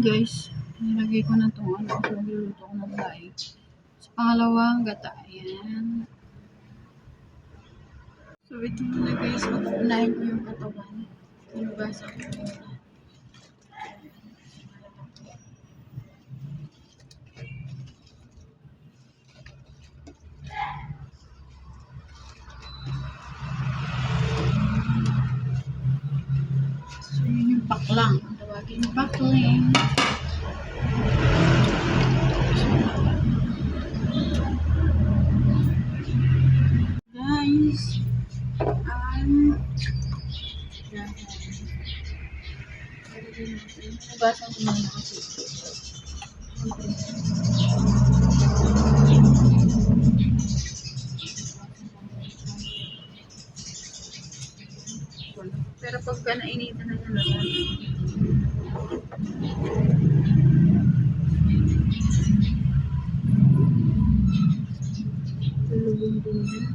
guys, nilagay ko na itong ano, nagluluto ko ng daig. Sa pangalawang gata, ayan. So, ito muna guys, unahin ko yung katawan. Hinugasan ko muna. So, yun yung baklang. Ang tawagin yung bakling. Guys, hugasan ko muna kasi. Pero pagka nainitan na yan naman. Lulubong din yan.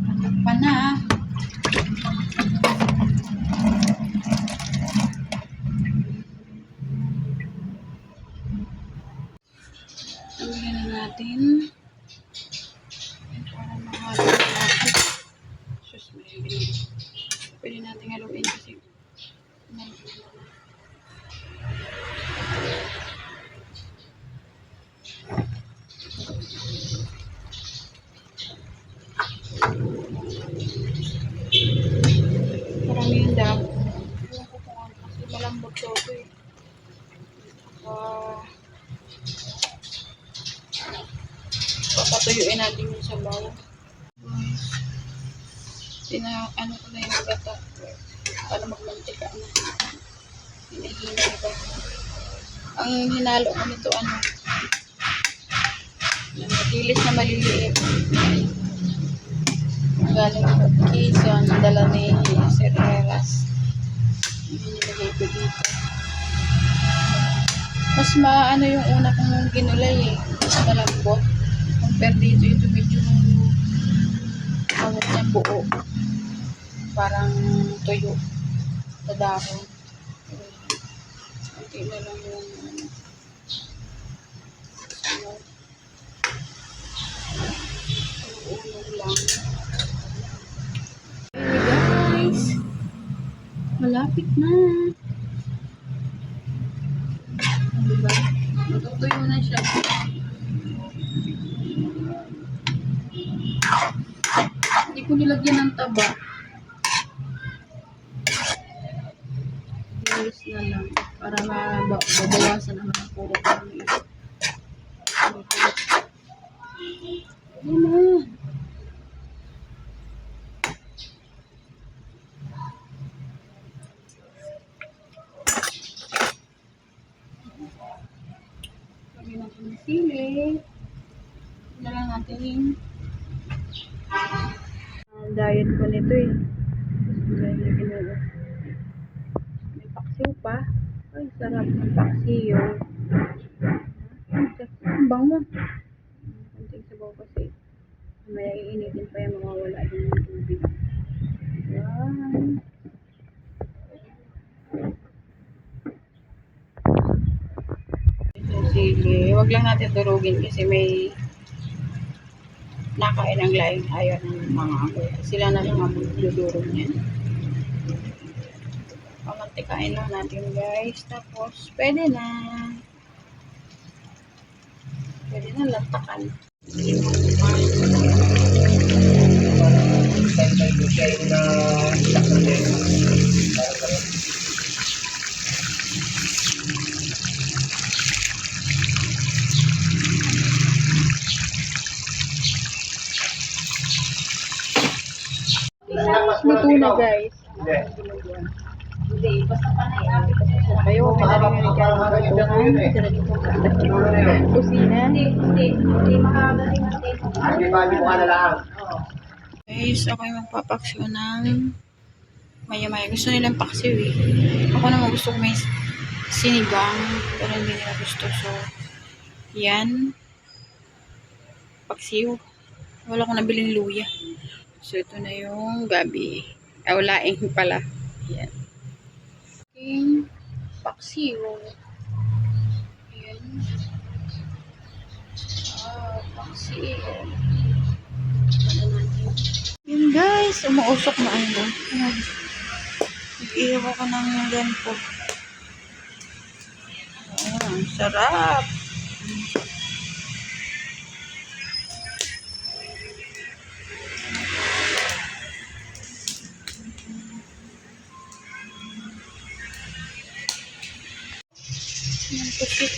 Katakpan na. Tawagin na natin. Para mahalo natin. Sus, may bilis. Pwede natin haluin kasi marami yung dabo. Ewan ko kung ano kasi malambot to ito eh. Papatuyuin natin yung sabaw. Ano ko na yung gata para magmantika na. Hinahina ba? Ang hinalo ko nito matilis na maliliit. Galing Quezon, dala ni Sir Heras. Nilagay ko dito. Mas maano yung una kong ginulay eh. Mas malambot. Compare dito, ito medyo awat niyang buo. Parang tuyo sa dahon. Kunti na lang yung ulo lang. Hey guys, malapit na. Diba? Matutuyo na siya. Hindi ko nilagyan ng taba. Bilis na lang. Para mababawasan naman ang puro kami. Ayan na. Lagyan natin ng sili. Ito lang natin. Diet ko nito eh. May paksiw pa. Ay, sarap ng paksiw. Ang bango. Kunting sabaw kasi. May iinitin pa yung mawawala din ng tubig. Yan. Ito sili. Huwag lang natin durugin kasi may nakain ang laing ayaw ng mga amoy. Sila na lang ang magdudurog niyan. Pamantikain lang natin guys. Tapos, pwede na. Pwede na lantakan. Luto na guys. Hindi, basta panay abi kasi kayo may narinig ka ng kusina. Hindi makagaling natin. Hindi pa mo ka na lang. Guys, ako yung magpapaksiw ng maya-maya. Gusto nilang paksiw eh. Ako naman gusto ko may sinigang pero hindi nila gusto. So, yan. paksiw. Wala akong nabiling luya. So, ito na yung gabi. Laing pala. Yan. Yung paksiw. Yan. Paksiw. Yun guys, umuusok na ano. Nag-iiwa ko ng ganpo. Sarap. Yung pusit.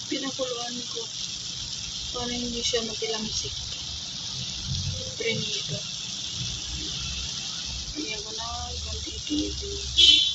Pinakuluan ko para hindi siya magkilamsik. Prenito. Ayan ko na konti-konti.